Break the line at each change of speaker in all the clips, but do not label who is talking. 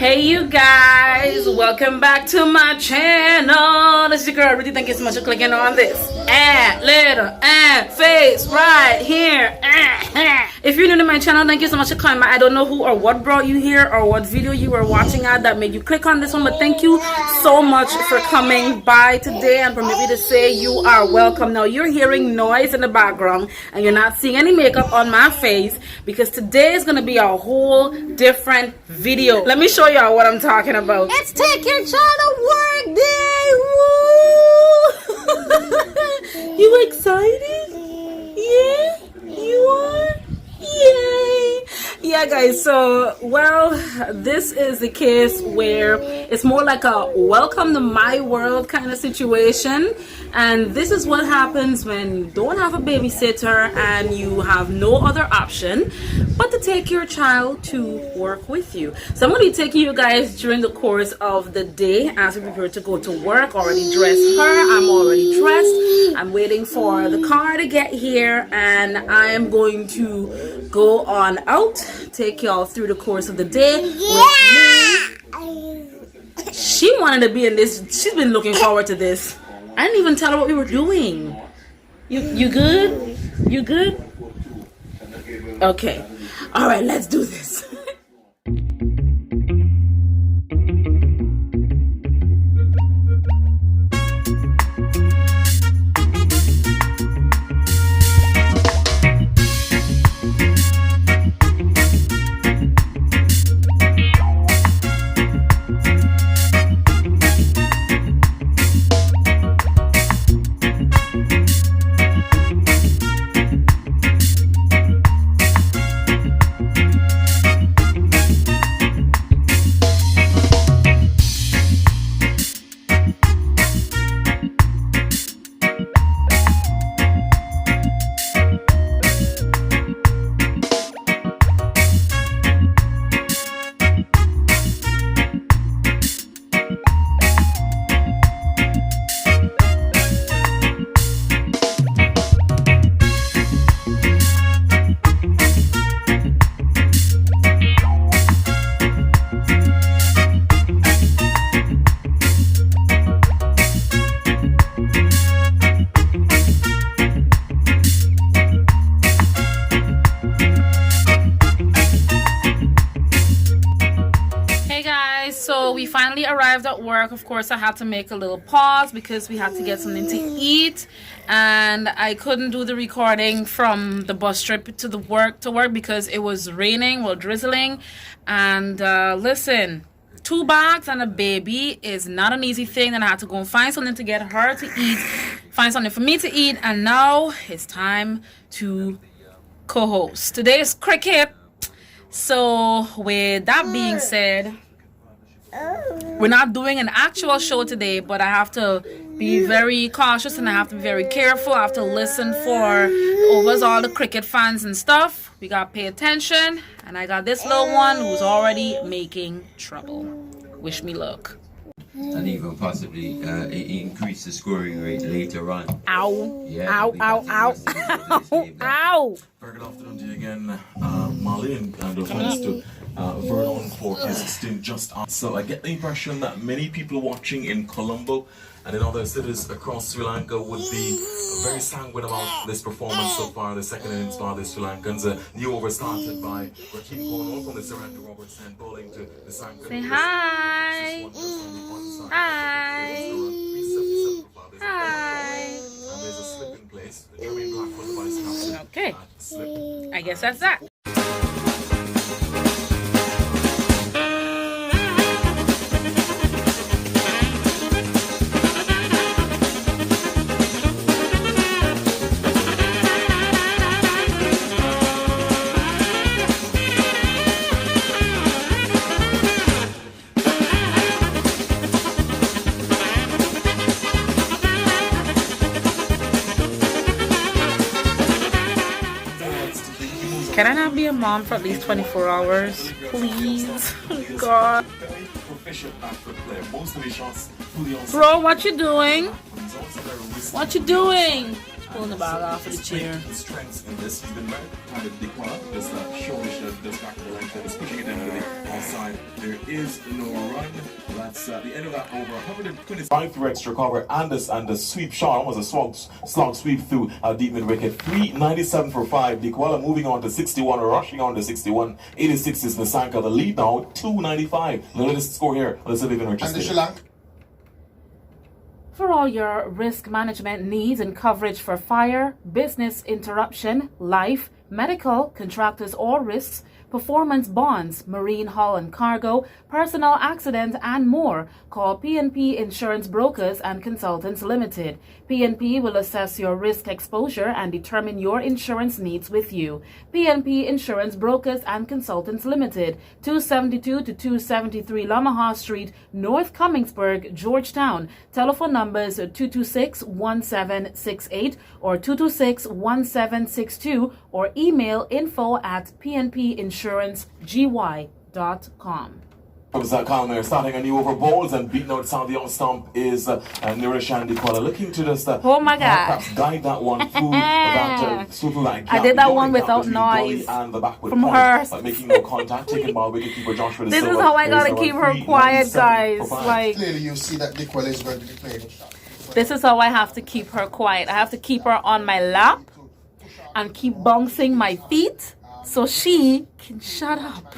Hey you guys, welcome back to my channel. This is your girl Ruthie. Thank you so much for clicking on this little face right here. If you're new to my channel, thank you so much for coming back. I don't know who or what brought you here or what video you were watching at that made you click on this one, but thank you so much for coming by today, and permit me to say you are welcome. Now you're hearing noise in the background and you're not seeing any makeup on my face because today is going to be a whole different video. Let me show y'all what I'm talking about. It's Take Your Child to Work Day. Woo! You excited? Yeah, you are. Yay! Yeah, guys, so well, this is the case where it's more like a welcome to my world kind of situation, and this is what happens when you don't have a babysitter and you have no other option but to take your child to work with you. So I'm going to be taking you guys during the course of the day as we prepare to go to work. Already dressed her, I'm already dressed, I'm waiting for the car to get here, and I am going to go on out, take y'all through the course of the day with me. She wanted to be in this. She's been looking forward to this. I didn't even tell her what we were doing. You good? You good? Okay. All right, let's do this. So we finally arrived at work. Of course, I had to make a little pause because we had to get something to eat, and I couldn't do the recording from the bus trip to the work because it was raining, well, drizzling. And listen, 2 bags and a baby is not an easy thing, and I had to go and find something to get her to eat, find something for me to eat, and now it's time to co-host. Today is cricket. So with that being said, we're not doing an actual show today, but I have to be very cautious and I have to be very careful. I have to listen for over all the cricket fans and stuff. We got to pay attention. And I got this little one who's already making trouble. Wish me luck.
And even possibly increase the scoring rate later on.
Ow.
Yeah,
Ow, ow, ow. Ow. Ow.
Very good afternoon to you again, Molly, and no thanks to Vernon for his stint just on. So I get the impression that many people watching in Colombo and in other cities across Sri Lanka would be very sanguine about this performance so far, the second innings by the Sri Lankans. New over started by Rakeem Cornwall from the Surrender Roberts and bowling to the Sankan.
Say hi. Hi. Hi.
And there's a slip in place. The Jeremy Black was the vice captain.
Okay.
Slip.
I guess that's that. Can I not be a mom for at least 24 hours? Please. God. Bro, what you doing? What you doing? Pulling the bag off of the chair.
The strengths in this. He's been married to the corner. Just shoulder should just back to the length. Just pushing it into the outside. There is no run. That's the end of that over. 125 through extra cover. And the sweep shot was a slog sweep through deep mid wicket. 397 for 5. Dikwala moving on to 61, rushing on to 61. 86 is Nasanka. The lead now 295. The latest score here. Let's see if we can register.
For all your risk management needs and coverage for fire, business interruption, life, medical, contractors or risks, performance bonds, marine hull and cargo, personal accident, and more, call PNP Insurance Brokers and Consultants Limited. PNP will assess your risk exposure and determine your insurance needs with you. PNP Insurance Brokers and Consultants Limited, 272 to 273 Lamaha Street, North Commingsburg, Georgetown. Telephone numbers 226-1768 or 226-1762 or email info@pnpinsurancegyy.com.
Kalmer starting a new over bowls and beating out sound the on stump is Nirish and Dikwala looking to just
oh my God,
perhaps guide that one through that
I did that one without noise
and the backward
from
point,
her.
making no contact, taken by wicketkeeper Joshua.
This is how I gotta keep her quiet, guys. Like
clearly, you see that Dikwala is going to be playing.
This is how I have to keep her quiet. I have to keep her on my lap and keep bouncing my feet so she can shut up.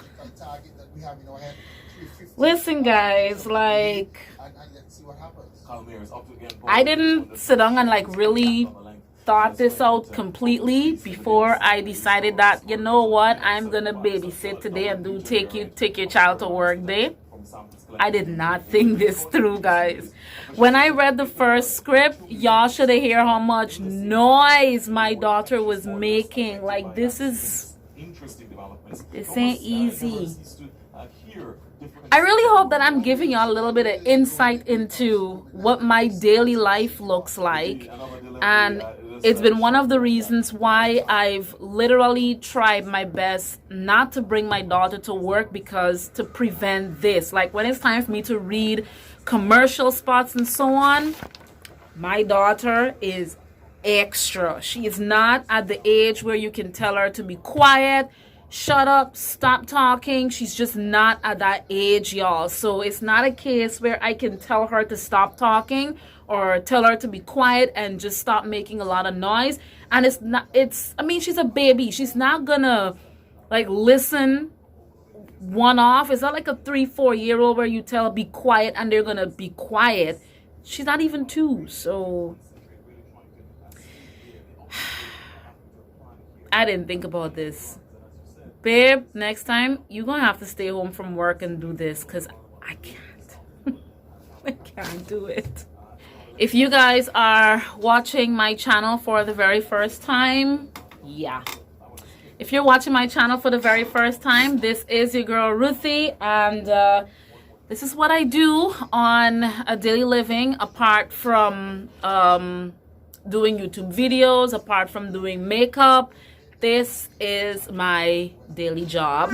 Listen, guys, like, I didn't sit down and like really thought this out completely before I decided that, you know what, I'm gonna babysit today and take your child to work day. I did not think this through, guys. When I read the first script, y'all should have heard how much noise my daughter was making. Like, this ain't easy. I really hope that I'm giving y'all a little bit of insight into what my daily life looks like. And it's been one of the reasons why I've literally tried my best not to bring my daughter to work, because to prevent this. Like, when it's time for me to read commercial spots and so on, my daughter is extra. She is not at the age where you can tell her to be quiet, shut up, stop talking. She's just not at that age, y'all. So it's not a case where I can tell her to stop talking or tell her to be quiet and just stop making a lot of noise. And I mean, she's a baby. She's not gonna like listen one off. It's not like a 3-4-year-old where you tell be quiet and they're gonna be quiet. She's not even 2, so I didn't think about this. Babe, next time you're gonna have to stay home from work and do this, because I can't. I can't do it. If you guys are watching my channel for the very first time, yeah. If you're watching my channel for the very first time, this is your girl Ruthie, and this is what I do on a daily living, apart from doing YouTube videos, apart from doing makeup. This is my daily job,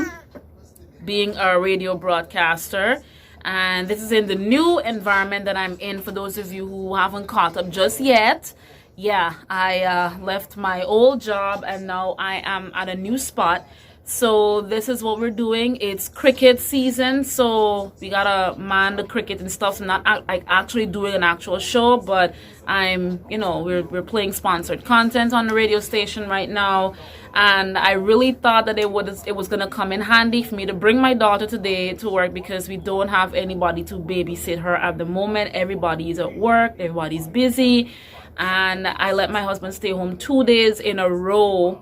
being a radio broadcaster, and this is in the new environment that I'm in. For those of you who haven't caught up just yet, yeah, I left my old job and now I am at a new spot. So this is what we're doing. It's cricket season, so we gotta man the cricket and stuff. So not like actually doing an actual show, but we're playing sponsored content on the radio station right now. And I really thought that it was gonna come in handy for me to bring my daughter today to work, because we don't have anybody to babysit her at the moment. Everybody's at work, everybody's busy, and I let my husband stay home 2 days in a row,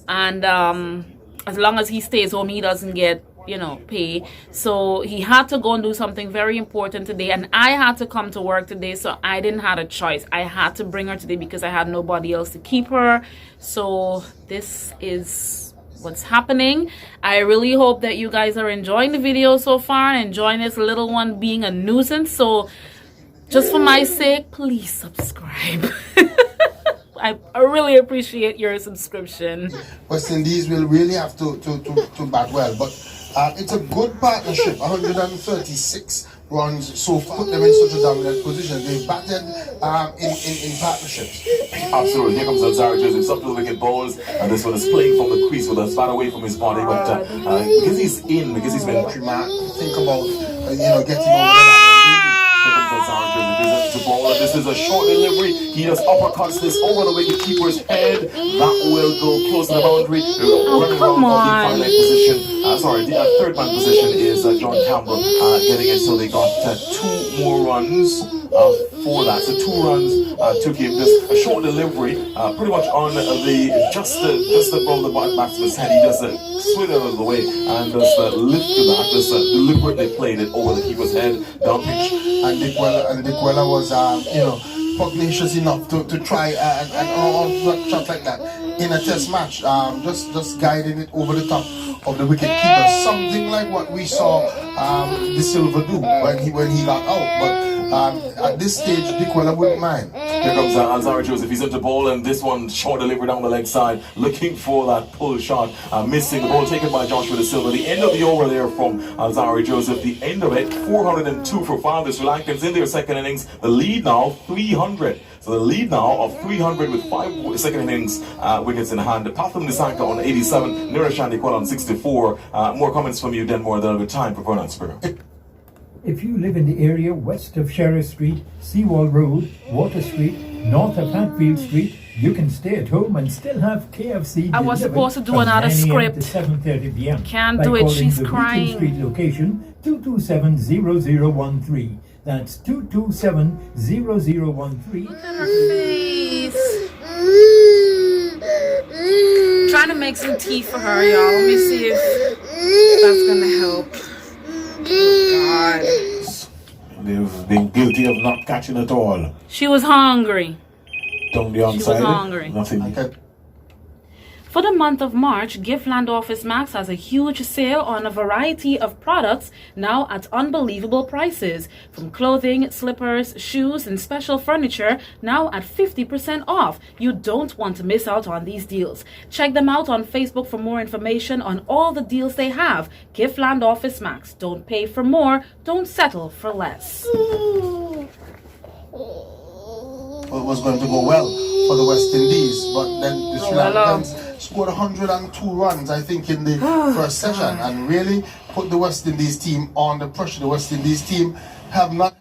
and as long as he stays home, he doesn't get, pay. So he had to go and do something very important today, and I had to come to work today, so I didn't have a choice. I had to bring her today because I had nobody else to keep her. So this is what's happening. I really hope that you guys are enjoying the video so far and enjoying this little one being a nuisance. So just for my sake, please subscribe. I really appreciate your subscription.
West Indies will really have to bat well, but it's a good partnership. 136 runs so put them in such a dominant position. They batted in partnerships.
Absolutely. Here comes Alzara Joseph, up to the wicket balls, and this one is playing from the crease with a spat away from his body, but because he's been
Think about getting over that.
This is a short delivery. He just uppercuts this over the wicket keeper's head. That will go close to the boundary. Running
come
around
on.
the position. The third man position is John Campbell getting it. So they got 2 more runs for that. So 2 runs took him. Just a short delivery, pretty much on just above the batsman's head. He just slid out of the way and just lifted that. Just deliberately played it over the keeper's head down pitch.
And Dick Weller was, pugnacious enough to try and shot like that in a test match. Just guiding it over the top of the wicket keeper, something like what we saw De Silva do when he got out. But at this stage, Dick Weller wouldn't mind.
Here comes Alzara Joseph. He's into ball, and this one short delivery down the leg side, looking for that pull shot, missing the ball taken by Joshua De Silva. The end of the over there from Alzara Joseph. The end of it, 402 for 5. The Sri Lankans in their second innings. The lead now 300. So the lead now of 300 with 5 second innings wickets in hand. Pathum Nisaka on 87, Nirashan Dikwal on 64. More comments from you, Denmore. There'll be time for Vernon Spiro.
If you live in the area west of Sheriff Street, Seawall Road, Water Street, north of Hatfield Street, you can stay at home and still have KFC.
I was
delivered
supposed to do
from
another
9 a.m.
script.
to 7:30 p.m.
Can't
by
do it,
calling
she's
the
crying.
Beacon Street location 227-0013. That's 227-0013.
Look at her face. Trying to make some tea for her, y'all. Let me see if that's gonna help. Oh, God.
They've been guilty of not catching at all.
She was hungry.
Down the
She was
onside.
hungry.
Nothing.
For the month of March, Giftland Office Max has a huge sale on a variety of products now at unbelievable prices. From clothing, slippers, shoes, and special furniture now at 50% off. You don't want to miss out on these deals. Check them out on Facebook for more information on all the deals they have. Giftland Office Max. Don't pay for more. Don't settle for less.
It was going to go well for the West Indies, but then the Sri Lankans scored 102 runs, I think, in the first session, and really put the West Indies team on the pressure. The West Indies team have not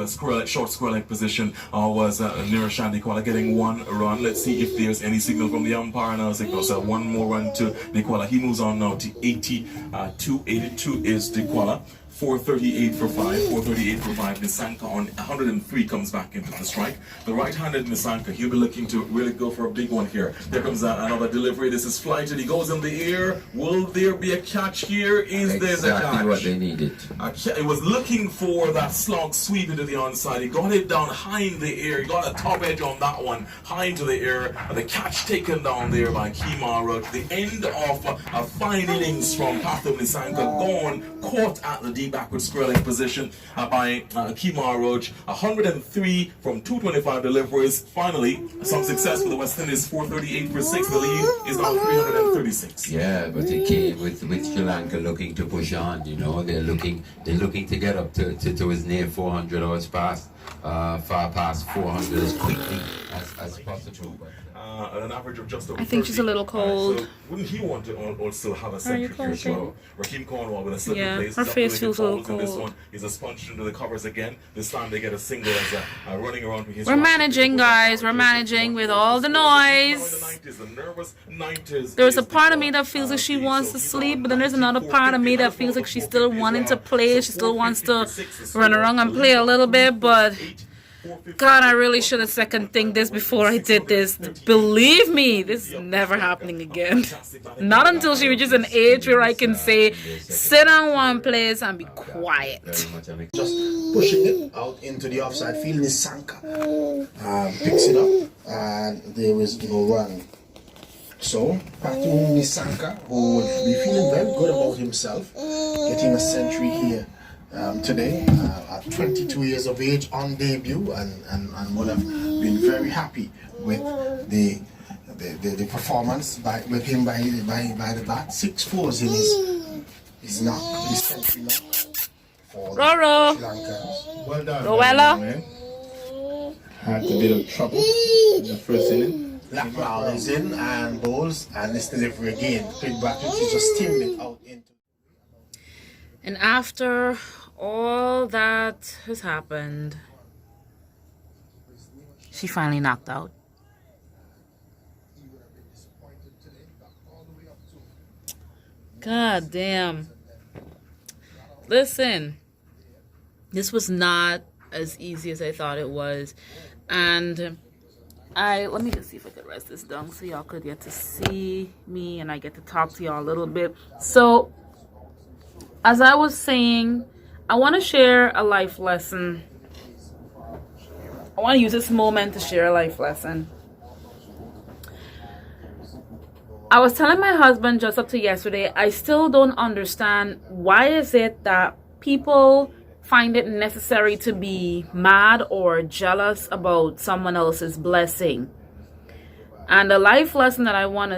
short square leg position was near Shandy Kuala getting one run. Let's see if there's any signal from the umpire now. Signal, so one more run to Nicola. He moves on now to 82. 82 is Nicola. 438 for 5, 438 for 5. Nisanka on 103 comes back into the strike. The right-handed Nisanka, he'll be looking to really go for a big one here. There comes another delivery. This is flighted. He goes in the air. Will there be a catch here? Is there the catch?
Exactly what they needed.
He was looking for that slog sweep into the onside. He got it down high in the air. He got a top edge on that one, high into the air. And the catch taken down there by Kemar Roach. The end of a fine innings from Pathum Nisanka, gone, caught at the deep backward square leg position by Kemar Roach. 103 from 225 deliveries. Finally, some success for the West Indies. 438 for 6. The lead is now 336.
Yeah, but they came with Sri Lanka looking to push on. You know, they're looking to get up to his near 400 hours past, far past 400 as quickly as possible.
An average of just over
I think she's a little cold.
So wouldn't he want to also have a century here as well? Raheem Cornwall with a slip
Yeah,
in place.
her face feels a little
In this
cold.
one, he's a sponge into the covers again. This time they get a single as running around with his.
We're managing, guys. We're managing with all the noise. There's a part of me that feels like she wants to sleep, but then there's another part of me that feels like she's still wanting to play. She still wants to run around and play a little bit, but God, I really should have second think this before I did this. Believe me, this is never happening again. Not until she reaches an age where I can say, sit on one place and be quiet.
Just pushing it out into the offside field. Nisanka picks it up and there is no run. So, Pathum Nisanka, who would be feeling very good about himself, getting a century here today at 22 years of age on debut, and would have been very happy with the performance with him by the bat. 6-4s in his knock, his century knock for
Roro.
Sri Lanka.
Well done.
Rowella.
Man. Had a bit of trouble in the first inning.
Blackmore is in and bowls, and this delivery again. Quick back, he just steamed it out into.
And after all that has happened, she finally knocked out. God damn. Listen, this was not as easy as I thought it was. And let me just see if I could rest this down so y'all could get to see me and I get to talk to y'all a little bit. So, as I was saying, I want to share a life lesson. I want to use this moment to share a life lesson. I was telling my husband just up to yesterday, I still don't understand why is it that people find it necessary to be mad or jealous about someone else's blessing. And the life lesson that I want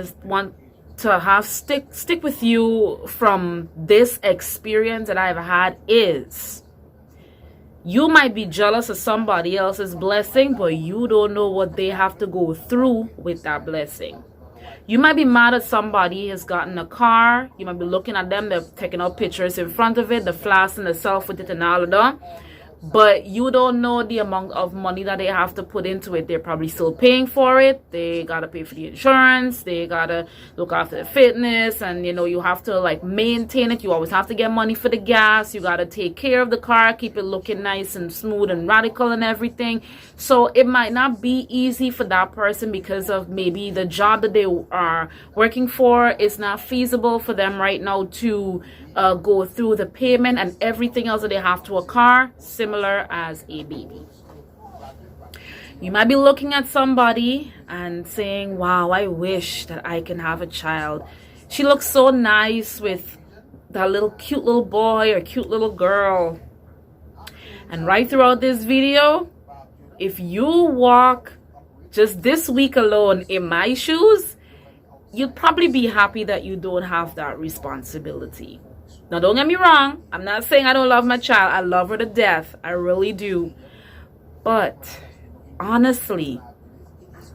to have stick with you from this experience that I've had is, you might be jealous of somebody else's blessing, but you don't know what they have to go through with that blessing. You might be mad at somebody has gotten a car. You might be looking at them, they're taking out pictures in front of it, the flash and the self with it and all of that. But you don't know the amount of money that they have to put into it. They're probably still paying for it. They got to pay for the insurance. They got to look after the fitness. And, you have to, maintain it. You always have to get money for the gas. You got to take care of the car, keep it looking nice and smooth and radical and everything. So it might not be easy for that person because of maybe the job that they are working for is not feasible for them right now to go through the payment and everything else that they have to a car, similar as a baby. You might be looking at somebody and saying, wow, I wish that I can have a child. She looks so nice with that cute little boy or cute little girl. And right throughout this video, if you walk just this week alone in my shoes, you'd probably be happy that you don't have that responsibility. Now, don't get me wrong. I'm not saying I don't love my child. I love her to death. I really do. But honestly,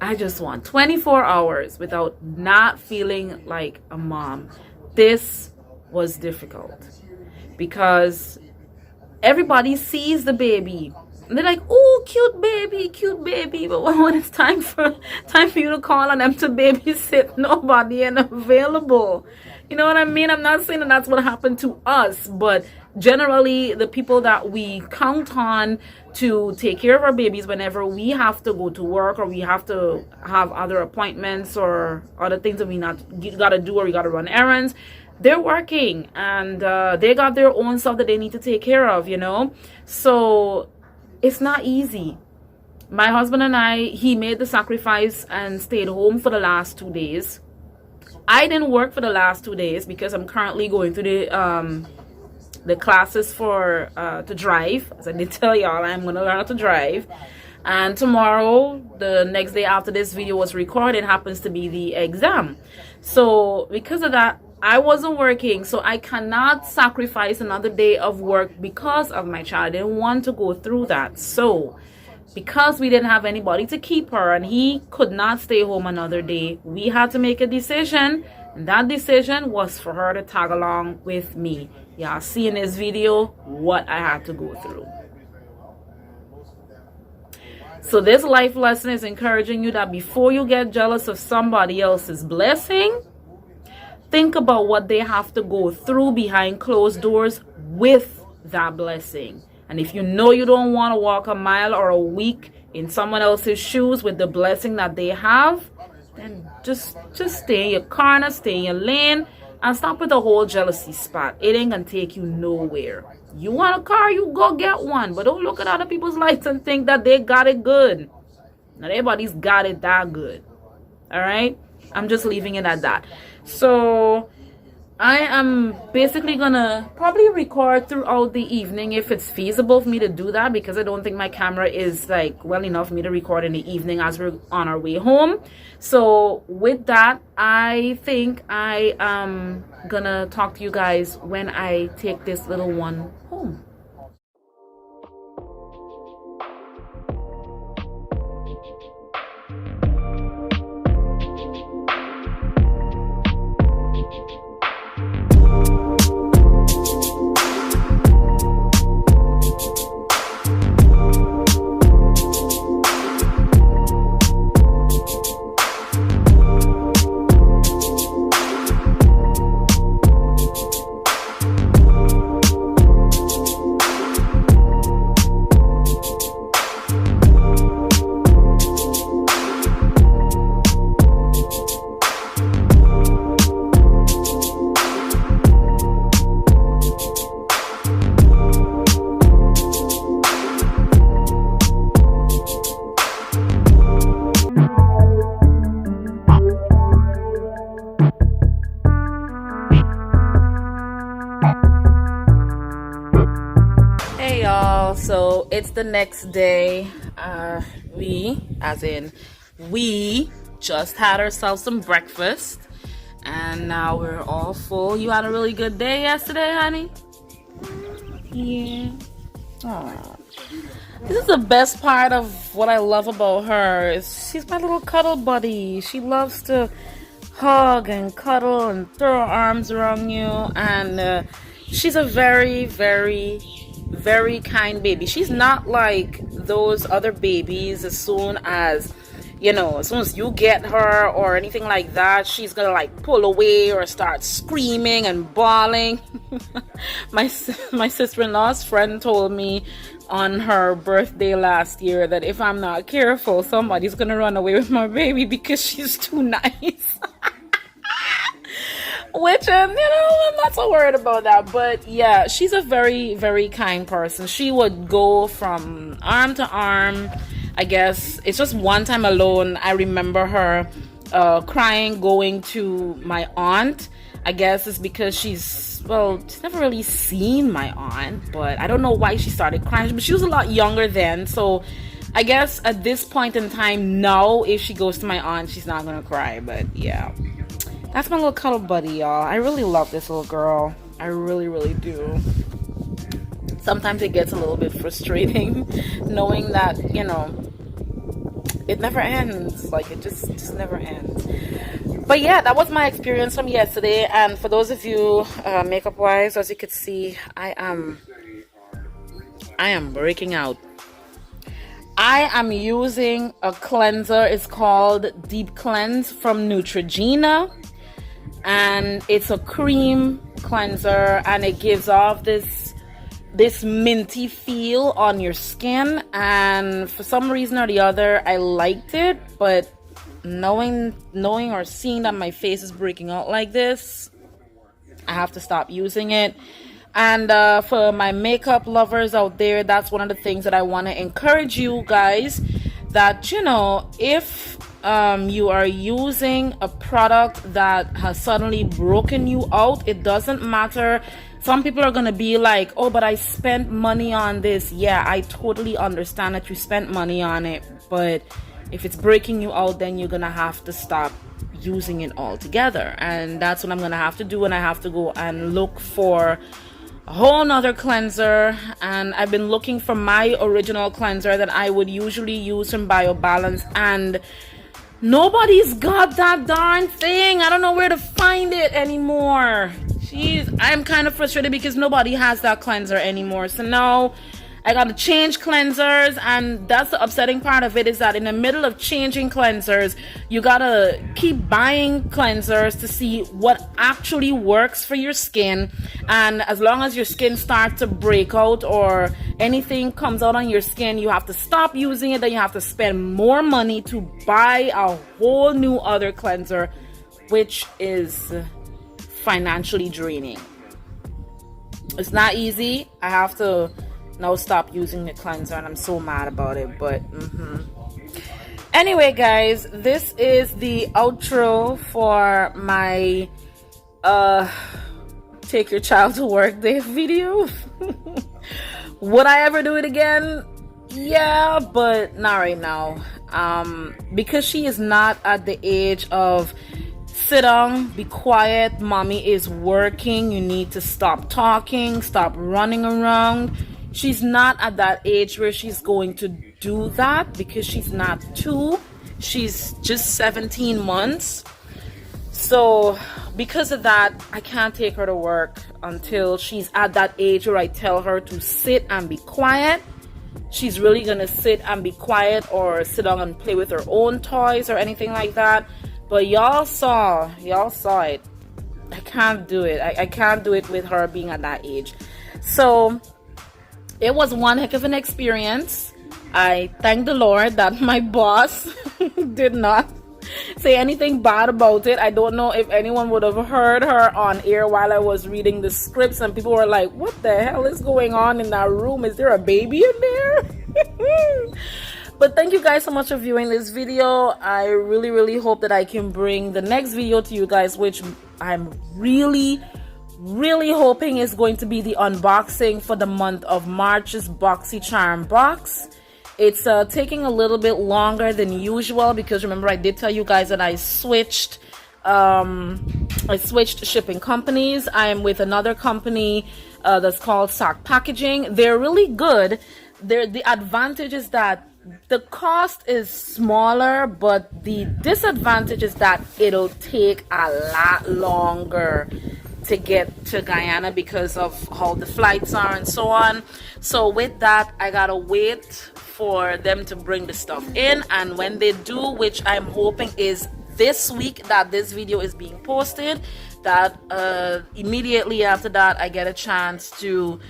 I just want 24 hours without not feeling like a mom. This was difficult because everybody sees the baby. And they're like, oh, cute baby. But when it's time for you to call on them to babysit, nobody ain't available. You know what I mean? I'm not saying that that's what happened to us, but generally the people that we count on to take care of our babies whenever we have to go to work or we have to have other appointments or other things that we gotta do, or we gotta run errands, they're working, and they got their own stuff that they need to take care of, you know? So it's not easy. My husband and I, he made the sacrifice and stayed home for the last 2 days. I didn't work for the last 2 days because I'm currently going through the classes for to drive. As I did tell y'all, I'm going to learn how to drive. And tomorrow, the next day after this video was recorded, happens to be the exam. So because of that, I wasn't working, so I cannot sacrifice another day of work because of my child. I didn't want to go through that. So because we didn't have anybody to keep her and he could not stay home another day, we had to make a decision, and that decision was for her to tag along with me. Y'all see in this video what I had to go through. So this life lesson is encouraging you that before you get jealous of somebody else's blessing, think about what they have to go through behind closed doors with that blessing. And if you know you don't want to walk a mile or a week in someone else's shoes with the blessing that they have, then just stay in your corner, stay in your lane, and stop with the whole jealousy spot. It ain't gonna take you nowhere. You want a car, you go get one. But don't look at other people's lives and think that they got it good. Not everybody's got it that good. All right? I'm just leaving it at that. So I am basically gonna probably record throughout the evening if it's feasible for me to do that, because I don't think my camera is like well enough for me to record in the evening as we're on our way home. So with that, I think I am gonna talk to you guys when I take this little one home. Hey y'all, so it's the next day. We just had ourselves some breakfast and now we're all full. You had a really good day yesterday, honey? Yeah. Aww. This is the best part of what I love about her. She's my little cuddle buddy. She loves to hug and cuddle and throw her arms around you, and she's a very, very, very kind baby. She's not like those other babies. As soon as you get her or anything like that, she's gonna like pull away or start screaming and bawling. my sister-in-law's friend told me on her birthday last year that if I'm not careful, somebody's gonna run away with my baby because she's too nice. Which, I'm not so worried about that. But yeah, she's a very, very kind person. She would go from arm to arm. I guess it's just one time alone I remember her crying going to my aunt. I guess it's because she's never really seen my aunt, but I don't know why she started crying. But she was a lot younger then, so I guess at this point in time now, if she goes to my aunt, she's not gonna cry. But yeah, that's my little cuddle buddy, y'all. I really love this little girl. I really, really do. Sometimes it gets a little bit frustrating knowing that, it never ends. Like, it just never ends. But yeah, that was my experience from yesterday. And for those of you makeup wise, as you could see, I am breaking out. I am using a cleanser. It's called Deep Cleanse from Neutrogena. And it's a cream cleanser, and it gives off this minty feel on your skin. And for some reason or the other, I liked it, but knowing or seeing that my face is breaking out like this, I have to stop using it. And for my makeup lovers out there, that's one of the things that I want to encourage you guys, that, you know, if you are using a product that has suddenly broken you out, it doesn't matter. Some people are going to be like, oh, but I spent money on this. Yeah, I totally understand that you spent money on it, but if it's breaking you out, then you're going to have to stop using it altogether. And that's what I'm going to have to do, and I have to go and look for a whole nother cleanser. And I've been looking for my original cleanser that I would usually use from BioBalance, and nobody's got that darn thing. I don't know where to find it anymore. Jeez, I'm kind of frustrated because nobody has that cleanser anymore. So now I gotta change cleansers, and that's the upsetting part of it, is that in the middle of changing cleansers, you gotta keep buying cleansers to see what actually works for your skin. And as long as your skin starts to break out or anything comes out on your skin, you have to stop using it. Then you have to spend more money to buy a whole new other cleanser, which is financially draining. It's not easy. I have to now stop using the cleanser, and I'm so mad about it, but anyway, guys, this is the outro for my take your child to work day video. Would I ever do it again? Yeah, but not right now, because she is not at the age of sit down, be quiet, mommy is working, you need to stop talking, stop running around. She's not at that age where she's going to do that, because she's not 2. She's just 17 months. So because of that, I can't take her to work until she's at that age where I tell her to sit and be quiet. She's really going to sit and be quiet, or sit down and play with her own toys or anything like that. But y'all saw it. I can't do it. I can't do it with her being at that age. So it was one heck of an experience. I thank the Lord that my boss did not say anything bad about it. I don't know if anyone would have heard her on air while I was reading the scripts, and people were like, what the hell is going on in that room? Is there a baby in there? But thank you guys so much for viewing this video. I really hope that I can bring the next video to you guys, which I'm really hoping is going to be the unboxing for the month of March's BoxyCharm box. It's taking a little bit longer than usual, because remember I did tell you guys that I switched shipping companies. I'm with another company that's called Sock Packaging. They're really good. The advantage is that the cost is smaller, but the disadvantage is that it'll take a lot longer to get to Guyana because of how the flights are and so on. So with that, I gotta wait for them to bring the stuff in, and when they do, which I'm hoping is this week that this video is being posted, that immediately after that I get a chance to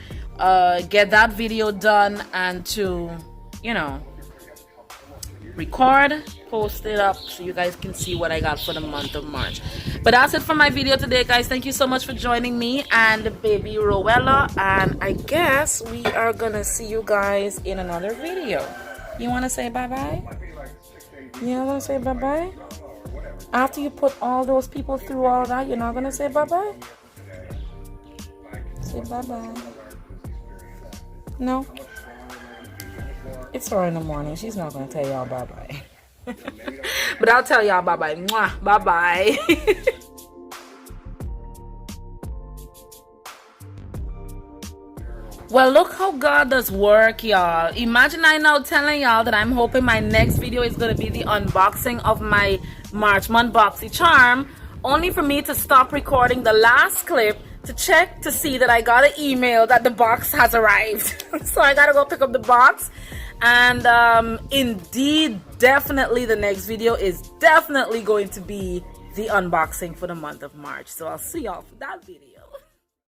get that video done and to, you know, record, post it up so you guys can see what I got for the month of March. But that's it for my video today, guys. Thank you so much for joining me and baby Rowella, and I guess we are gonna see you guys in another video. You want to say bye-bye? You want to say bye-bye? After you put all those people through all that, you're not gonna say bye-bye? Say bye-bye. No? It's 4 in the morning. She's not going to tell y'all bye-bye. But I'll tell y'all bye-bye. Mwah. Bye-bye. Well, look how God does work, y'all. Imagine I now telling y'all that I'm hoping my next video is going to be the unboxing of my March month BoxyCharm, only for me to stop recording the last clip to check to see that I got an email that the box has arrived. So I got to go pick up the box. And indeed, definitely the next video is definitely going to be the unboxing for the month of March. So I'll see y'all for that video.